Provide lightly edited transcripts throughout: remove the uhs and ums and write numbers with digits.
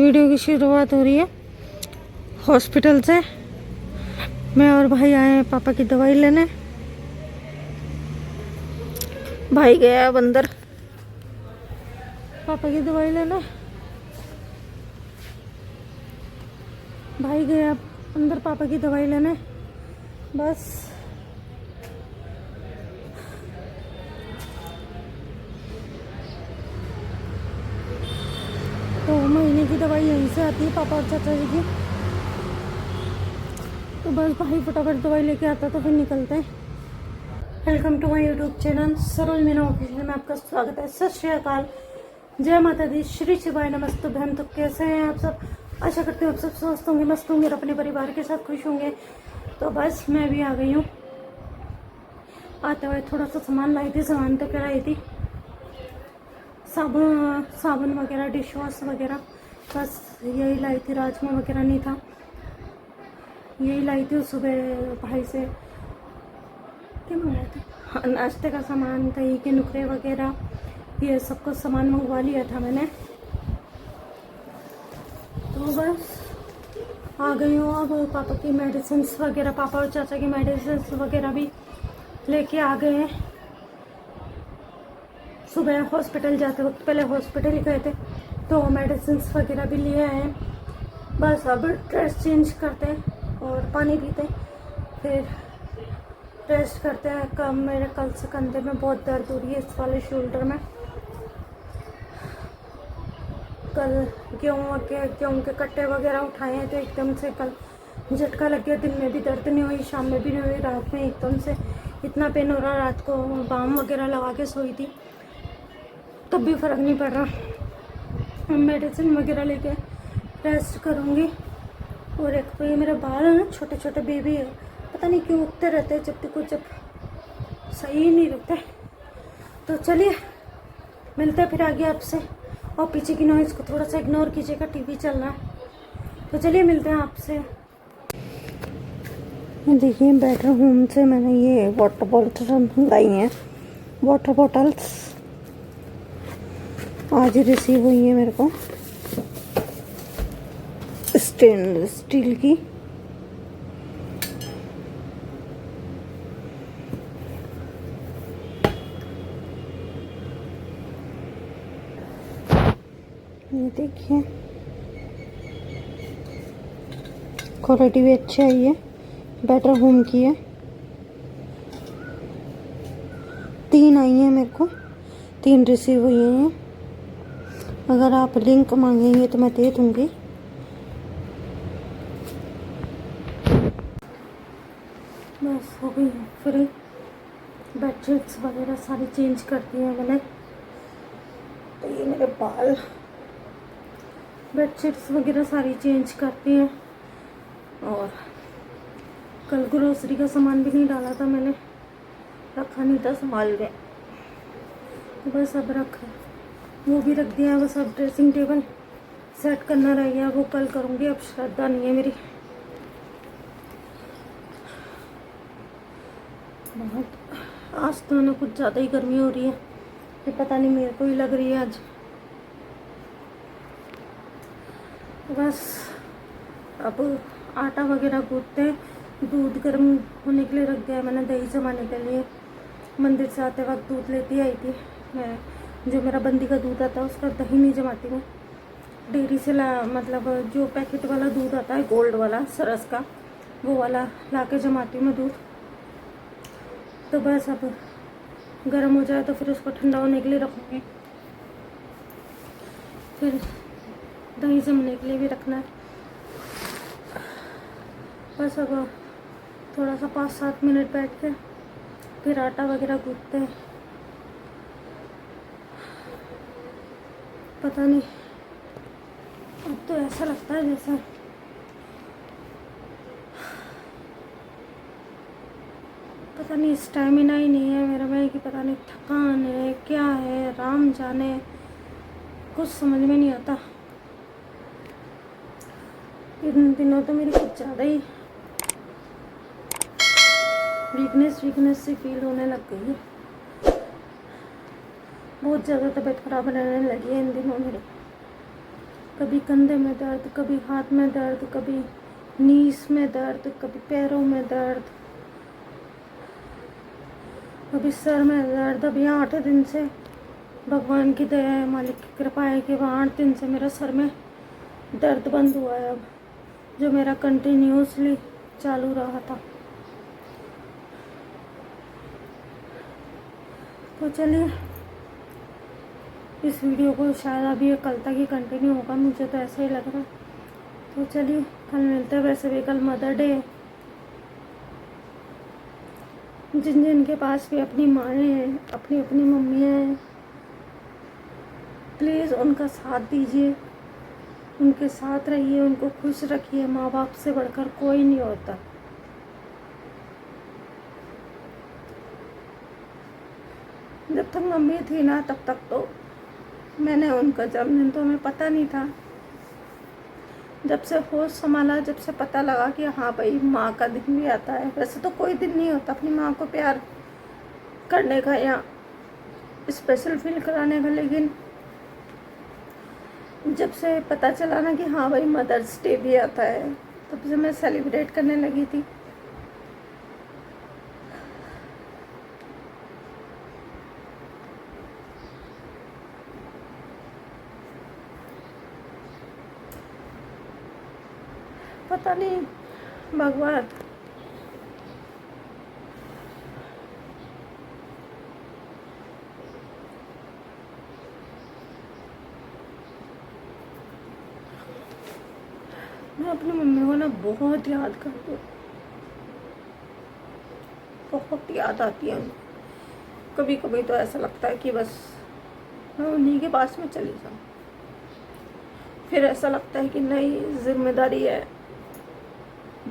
Video की शुरुआत हो रही है हॉस्पिटल से। मैं और भाई आए हैं पापा की दवाई लेने। भाई गया अब अंदर पापा की दवाई लेने। भाई गया अंदर पापा की दवाई लेने। बस तो महीने की दवाई यहीं से आती है पापा और चाचा जी की। तो बस भाई फटाफट दवाई लेके आता तो फिर निकलते हैं। Welcome to my YouTube channel Saroj Meena official में आपका स्वागत है। सत श्री अकाल, जय माता दी, श्री शिवाय नमस्तु भ्यम। तो कैसे हैं आप सब? आशा करते हैं आप सब स्वस्थ होंगे, मस्त होंगे और अपने परिवार के साथ खुश होंगे। तो बस मैं भी आ गई हूँ। आते हुए थोड़ा सा सामान लाई थी, सामान तो कराई थी, साबुन वगैरह, डिश वॉश वगैरह, बस यही लाई थी। राजमा वगैरह नहीं था, यही लाई थी। सुबह भाई से क्या मंगाया था, नाश्ते का सामान, दही के नुकरे वगैरह, ये सब कुछ सामान मंगवा लिया था मैंने। तो बस आ गई हूँ। अब पापा की मेडिसिन वगैरह, पापा और चाचा की मेडिसिन वगैरह भी लेके आ गए हैं। सुबह हॉस्पिटल जाते वक्त पहले हॉस्पिटल ही गए थे तो मेडिसिन वगैरह भी लिए आए हैं। बस अब ड्रेस चेंज करते हैं और पानी पीते हैं, फिर रेस्ट करते हैं। मेरे कल से कंधे में बहुत दर्द हो रही है, इस वाले शोल्डर में। कल गेहूँ के कट्टे वगैरह उठाए हैं तो एकदम से कल झटका लग गया। दिन में भी दर्द नहीं हुई, शाम में भी नहीं हुई, रात में एकदम से इतना पेन हो रहा। रात को बाम वगैरह लगा के सोई थी तब भी फ़र्क नहीं पड़ रहा। मेडिसिन वगैरह लेके रेस्ट करूँगी। और एक तो ये मेरे बाल है ना, छोटे छोटे बेबी है, पता नहीं क्यों उगते रहते हैं जब भी कुछ, जब सही ही नहीं रुकते। तो चलिए मिलते हैं फिर आगे आपसे। और पीछे की नॉइज़ को थोड़ा सा इग्नोर कीजिएगा, टीवी चल रहा है। तो चलिए मिलते हैं आपसे। देखिए बेटर होम से मैंने ये वाटर बॉटल्स मंगाई हैं। वाटर बॉटल्स आज ही रिसीव हुई है मेरे को, स्टेनलेस स्टील की। ये देखिए क्वालिटी भी अच्छी आई है, बेटर होम की है। 3 आई हैं मेरे को, 3 रिसीव हुई हैं। अगर आप लिंक मांगेंगे तो मैं दे दूँगी। बस हो गई फ्री। बेडशीट्स वगैरह सारी चेंज कर दी हैं मैंने। तो ये मेरे बाल, बेडशीट्स वगैरह सारी चेंज करती हैं। और कल ग्रोसरी का सामान भी नहीं डाला था मैंने, रखा नहीं था संभाल के, तो बस अब रखा, वो भी रख दिया। बस अब ड्रेसिंग टेबल सेट करना रह गया, वो कल करूँगी। अब श्रद्धा नहीं है मेरी। बहुत आज तो ना कुछ ज़्यादा ही गर्मी हो रही है, ये पता नहीं मेरे को ही लग रही है आज। बस अब आटा वगैरह गूंथते हैं। दूध गर्म होने के लिए रख दिया है मैंने, दही जमाने के लिए। मंदिर से आते वक्त दूध लेती आई थी मैं, जो मेरा बंदी का दूध आता है उसका दही नहीं जमाती मैं। डेयरी से मतलब जो पैकेट वाला दूध आता है, गोल्ड वाला सरस का, वो वाला ला के जमाती हूँ मैं दूध। तो बस अब गर्म हो जाए तो फिर उसको ठंडा होने के लिए रखूँगी। फिर दही जमने के लिए भी रखना है। बस अब थोड़ा सा 5-7 मिनट बैठ के फिर आटा वगैरह गूंथते हैं। पता नहीं, अब तो ऐसा लगता है जैसे पता नहीं स्टैमिना ही नहीं है मेरा में, कि पता नहीं थकान है क्या है, राम जाने, कुछ समझ में नहीं आता। इन दिनों तो मेरी कुछ ज़्यादा ही वीकनेस सी फील होने लग गई है। बहुत ज़्यादा तबीयत खराब रहने लगी है इन दिनों मेरी। कभी कंधे में दर्द, कभी हाथ में दर्द, कभी नीस में दर्द, कभी पैरों में दर्द, कभी सर में दर्द। अभी 8 दिन से भगवान की दया है, मालिक की कृपा है कि 8 दिन से मेरा सर में दर्द बंद हुआ है अब, जो मेरा कंटिन्यूसली चालू रहा था। तो चलिए, इस वीडियो को शायद अभी कल तक ही कंटिन्यू होगा, मुझे तो ऐसा ही लग रहा है। तो चलिए, कल मिलते हैं। वैसे भी कल मदर डे है। जिन जिन के पास भी अपनी माएँ हैं, अपनी अपनी मम्मियाँ हैं, प्लीज़ उनका साथ दीजिए, उनके साथ रहिए, उनको खुश रखिए। माँ बाप से बढ़कर कोई नहीं होता। जब तक मम्मी थी ना, तब तक तो मैंने उनका जन्मदिन तो हमें पता नहीं था। जब से होश संभाला, जब से पता लगा कि हाँ भाई, माँ का दिन भी आता है। वैसे तो कोई दिन नहीं होता अपनी माँ को प्यार करने का या स्पेशल फील कराने का, लेकिन जब से पता चला ना कि हाँ भाई, मदर्स डे भी आता है, तब से मैं सेलिब्रेट करने लगी थी। पता नहीं भगवान मैं अपनी मम्मी को ना बहुत याद करती हूँ, बहुत याद आती है उनको। कभी कभी तो ऐसा लगता है कि बस मैं उन्हीं के पास में चली जाऊँ। फिर ऐसा लगता है कि नहीं, जिम्मेदारी है,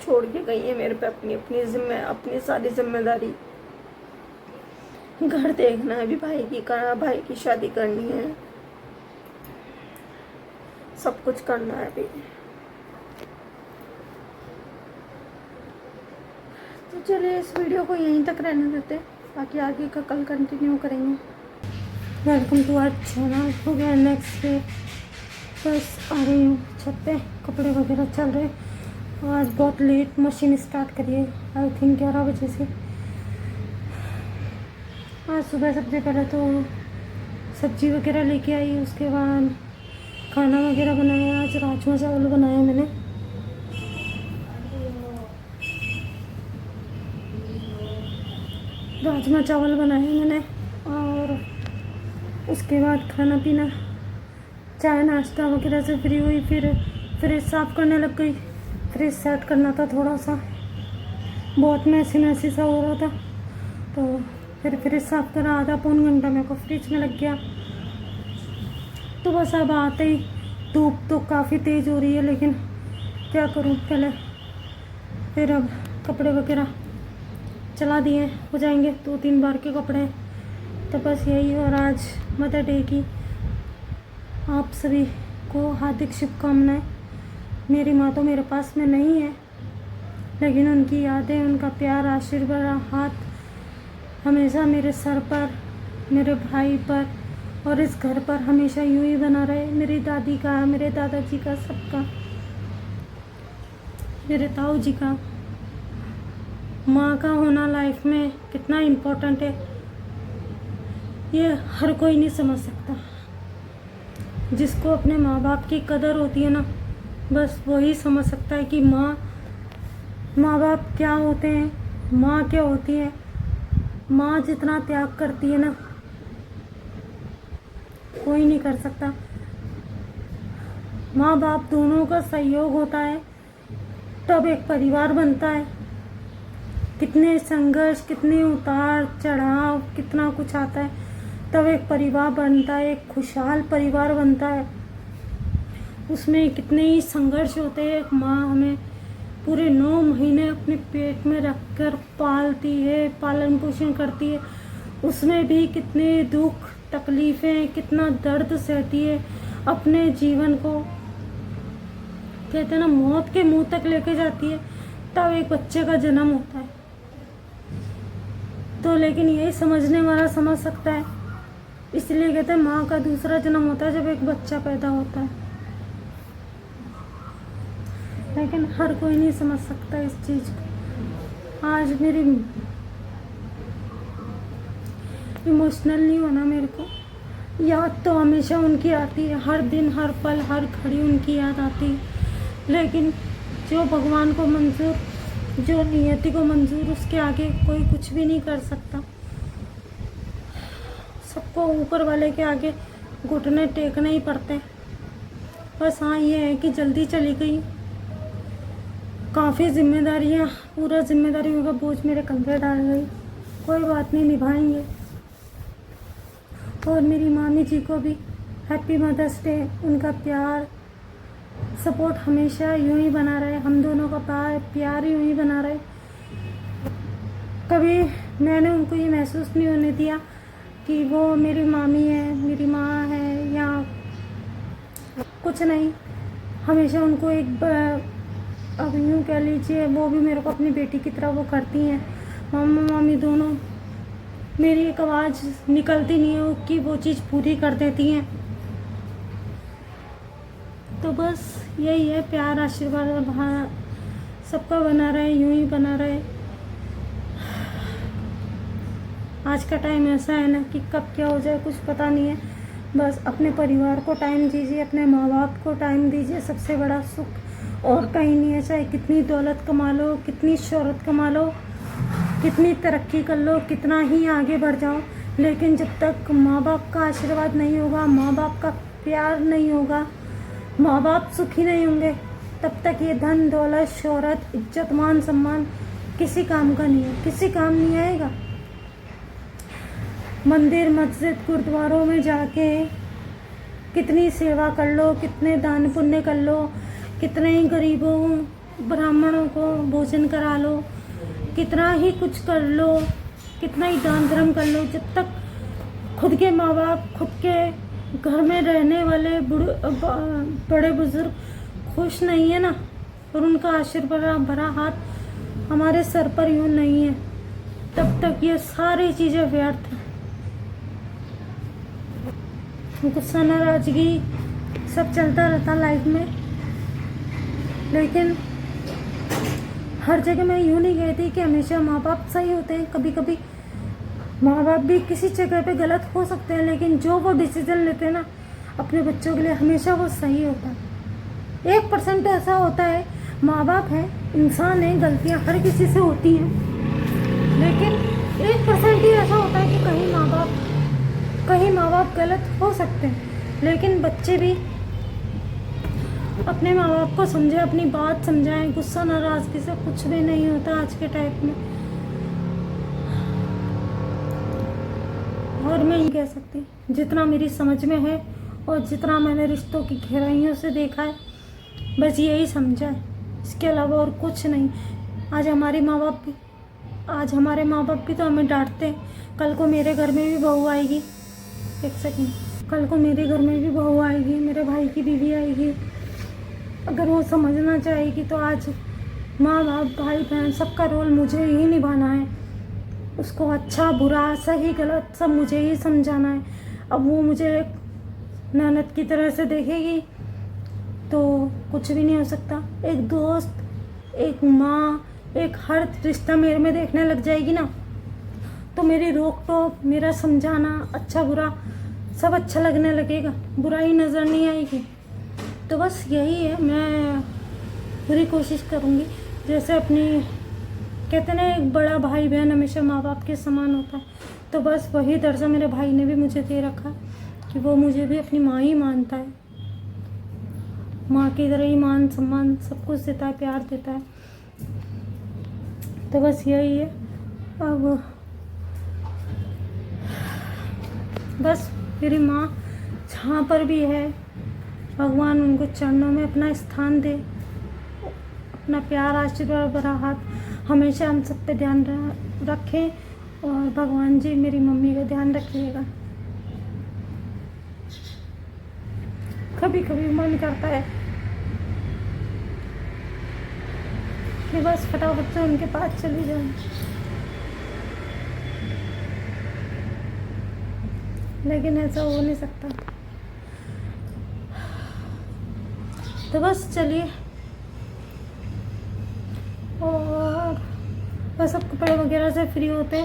छोड़ के गई है मेरे पे अपनी सारी जिम्मेदारी। घर देखना है, अभी भाई की शादी करनी है, सब कुछ करना है अभी। तो चलिए, इस वीडियो को यहीं तक रहने देते हैं, बाकी आगे का कल कंटिन्यू करेंगे। Welcome to our channel. हो गया नेक्स्ट डे, बस आ रही हूँ छत पे, कपड़े वगैरह चल रहे। आज बहुत लेट मशीन स्टार्ट करी है, आई थिंक 11 बजे से। आज सुबह सबसे पहले तो सब्जी वगैरह लेके आई, उसके बाद खाना वगैरह बनाया। आज राजमा चावल बनाया मैंने। राजमा चावल बनाए मैंने, और उसके बाद खाना पीना, चाय नाश्ता वगैरह से फ्री हुई। फिर फ्रिज साफ़ करने लग गई। फ्रिज सेट करना था, थोड़ा सा बहुत मैसी सा हो रहा था, तो फिर फ्रिज साफ़ करा। आधा पौन घंटा मेरे को फ्रिज में लग गया। तो बस अब आते ही धूप तो काफ़ी तेज़ हो रही है, लेकिन क्या करूँ, पहले फिर अब कपड़े वगैरह चला दिए, हो जाएंगे 2-3 बार के कपड़े। तो बस यही। और आज मदर डे की आप सभी को हार्दिक शुभकामनाएं। मेरी माँ तो मेरे पास में नहीं है, लेकिन उनकी यादें, उनका प्यार, आशीर्वाद, हाथ हमेशा मेरे सर पर, मेरे भाई पर और इस घर पर हमेशा यूं ही बना रहे। मेरी दादी का, मेरे दादाजी का, सबका, मेरे ताऊ जी का। माँ का होना लाइफ में कितना इम्पोर्टेंट है, ये हर कोई नहीं समझ सकता। जिसको अपने माँ बाप की कदर होती है ना, बस वही समझ सकता है कि माँ बाप क्या होते हैं, माँ क्या होती है। माँ जितना त्याग करती है ना, कोई नहीं कर सकता। माँ बाप दोनों का सहयोग होता है, तब एक परिवार बनता है। कितने संघर्ष, कितने उतार चढ़ाव, कितना कुछ आता है, तब एक परिवार बनता है, एक खुशहाल परिवार बनता है। उसमें कितने ही संघर्ष होते हैं। एक माँ हमें पूरे 9 महीने अपने पेट में रखकर पालती है, पालन पोषण करती है। उसमें भी कितने दुख तकलीफ़ें, कितना दर्द सहती है। अपने जीवन को कहते हैं ना, मौत के मुंह तक लेके जाती है, तब एक बच्चे का जन्म होता है। तो लेकिन यही समझने वाला समझ सकता है। इसलिए कहते हैं माँ का दूसरा जन्म होता है जब एक बच्चा पैदा होता है। लेकिन हर कोई नहीं समझ सकता इस चीज़ को। आज मेरी इमोशनल नहीं होना, मेरे को याद तो हमेशा उनकी आती है, हर दिन हर पल हर घड़ी उनकी याद आती है। लेकिन जो भगवान को मंजूर, जो नियति को मंजूर, उसके आगे कोई कुछ भी नहीं कर सकता। सबको ऊपर वाले के आगे घुटने टेकने ही पड़ते। बस हाँ ये है कि जल्दी चली गई, काफ़ी जिम्मेदारियाँ, पूरा जिम्मेदारियों का बोझ मेरे कंधे डाल गई। कोई बात नहीं, निभाएंगे। और मेरी मामी जी को भी हैप्पी मदर्स डे। उनका प्यार सपोर्ट हमेशा यूं ही बना रहे, हम दोनों का प्यार यूं ही बना रहे। कभी मैंने उनको ये महसूस नहीं होने दिया कि वो मेरी मामी है, मेरी माँ है या कुछ नहीं। हमेशा उनको एक अब यूँ कह लीजिए, वो भी मेरे को अपनी बेटी की तरह वो करती हैं। मामा मामी दोनों, मेरी एक आवाज़ निकलती नहीं है कि वो चीज़ पूरी कर देती हैं। तो बस यही है, प्यार आशीर्वाद सबका बना रहे, यूं ही बना रहे। आज का टाइम ऐसा है ना कि कब क्या हो जाए कुछ पता नहीं है। बस अपने परिवार को टाइम दीजिए, अपने माँ बाप को टाइम दीजिए, सबसे बड़ा सुख और कहीं नहीं है। चाहे कितनी दौलत कमा लो, कितनी शोहरत कमा लो, कितनी तरक्की कर लो, कितना ही आगे बढ़ जाओ, लेकिन जब तक माँ बाप का आशीर्वाद नहीं होगा, माँ बाप का प्यार नहीं होगा, माँ बाप सुखी नहीं होंगे, तब तक ये धन दौलत शोहरत इज्जत मान सम्मान किसी काम का नहीं है, किसी काम नहीं आएगा। मंदिर मस्जिद गुरुद्वारों में जाके कितनी सेवा कर लो, कितने दान पुण्य कर लो, कितने ही गरीबों ब्राह्मणों को भोजन करा लो, कितना ही कुछ कर लो, कितना ही दान धर्म कर लो, जब तक खुद के माँ बाप, खुद के घर में रहने वाले बड़े बुजुर्ग खुश नहीं है ना, और उनका आशीर्वाद भरा हाथ हमारे सर पर यूँ नहीं है, तब तक ये सारी चीज़ें व्यर्थ हैं। गुस्सा नाराजगी सब चलता रहता लाइफ में, लेकिन हर जगह मैं यूँ नहीं कहती कि हमेशा माँ बाप सही होते हैं। कभी कभी माँ बाप भी किसी जगह पे गलत हो सकते हैं, लेकिन जो वो डिसीजन लेते हैं ना अपने बच्चों के लिए, हमेशा वो सही होता है। 1% ऐसा होता है, माँ बाप है, इंसान है, गलतियाँ हर किसी से होती हैं, लेकिन 1% ही ऐसा होता है कि कहीं माँ बाप गलत हो सकते हैं। लेकिन बच्चे भी अपने माँ बाप को समझे, अपनी बात समझाएं। गुस्सा नाराजगी से कुछ भी नहीं होता आज के टाइम में। और मैं ये कह सकती, जितना मेरी समझ में है और जितना मैंने रिश्तों की गहराइयों से देखा है, बस यही समझा है, इसके अलावा और कुछ नहीं। आज हमारे माँ बाप भी तो हमें डांटते हैं। कल को मेरे घर में भी बहू आएगी, एक सेकंड, कल को मेरे घर में भी बहू आएगी, मेरे भाई की बीवी आएगी। अगर वो समझना चाहेगी तो आज माँ बाप भाई बहन सबका रोल मुझे ही निभाना है। उसको अच्छा बुरा सही गलत सब मुझे ही समझाना है। अब वो मुझे एक ननद की तरह से देखेगी तो कुछ भी नहीं हो सकता। एक दोस्त, एक माँ, एक हर रिश्ता मेरे में देखने लग जाएगी ना, तो मेरी रोक टोक, मेरा समझाना, अच्छा बुरा सब अच्छा लगने लगेगा, बुराई नज़र नहीं आएगी। तो बस यही है, मैं पूरी कोशिश करूँगी। जैसे अपनी कहते ना, एक बड़ा भाई बहन हमेशा माँ बाप के समान होता है, तो बस वही दर्जा मेरे भाई ने भी मुझे दे रखा कि वो मुझे भी अपनी माँ ही मानता है, माँ की तरह ही मान सम्मान सब कुछ देता है, प्यार देता है। तो बस यही है। अब बस मेरी माँ जहाँ पर भी है, भगवान उनको चरणों में अपना स्थान दे, अपना प्यार आशीर्वाद भरा हाथ हमेशा हम सब पे ध्यान रखें, और भगवान जी मेरी मम्मी का ध्यान रखिएगा। कभी कभी मन करता है कि बस फटाफट से उनके पास चली जाऊं, लेकिन ऐसा हो नहीं सकता। तो बस चलिए, और बस अब कपड़े वगैरह से फ्री होते,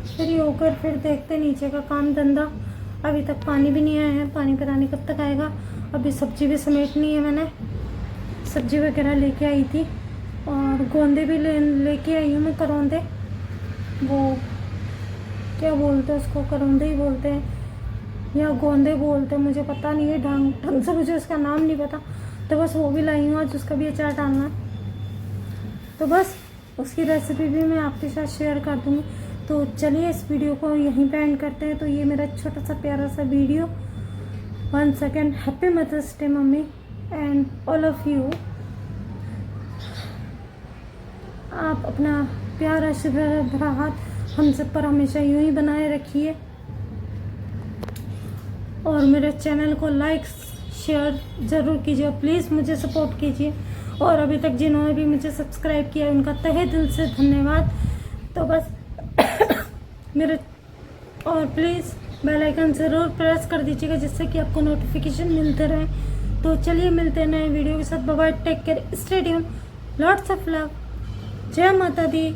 फ्री होकर फिर देखते नीचे का काम धंधा। अभी तक पानी भी नहीं आया है, पानी पता नहीं कब तक आएगा। अभी सब्जी भी समेटनी है, मैंने सब्जी वगैरह लेके आई थी और गोंदे भी लेके आई हूँ मैं, करौंदे, वो क्या बोलते हैं उसको, करौंदे ही बोलते हैं या गोंदे बोलते हैं, मुझे पता नहीं है ढंग से, मुझे उसका नाम नहीं पता। तो बस वो भी लाई हूँ आज, उसका भी अचार डालना है। तो बस उसकी रेसिपी भी मैं आपके साथ शेयर कर दूँगी। तो चलिए इस वीडियो को यहीं पे एंड करते हैं। तो ये मेरा छोटा सा प्यारा सा video. Once again happy mother's day mummy and all of you. आप अपना प्यार आशीर्वाद भरा हाथ हम सब पर हमेशा यूं ही बनाए रखिए और मेरे चैनल को लाइक शेयर ज़रूर कीजिए, प्लीज़ मुझे सपोर्ट कीजिए। और अभी तक जिन्होंने भी मुझे सब्सक्राइब किया उनका तहे दिल से धन्यवाद। तो बस मेरे और प्लीज़ बेल आइकन ज़रूर प्रेस कर दीजिएगा जिससे कि आपको नोटिफिकेशन मिलते रहे। तो चलिए मिलते हैं नए वीडियो के साथ। Bye bye, take care, stay tuned, lots of love, जय माता दी।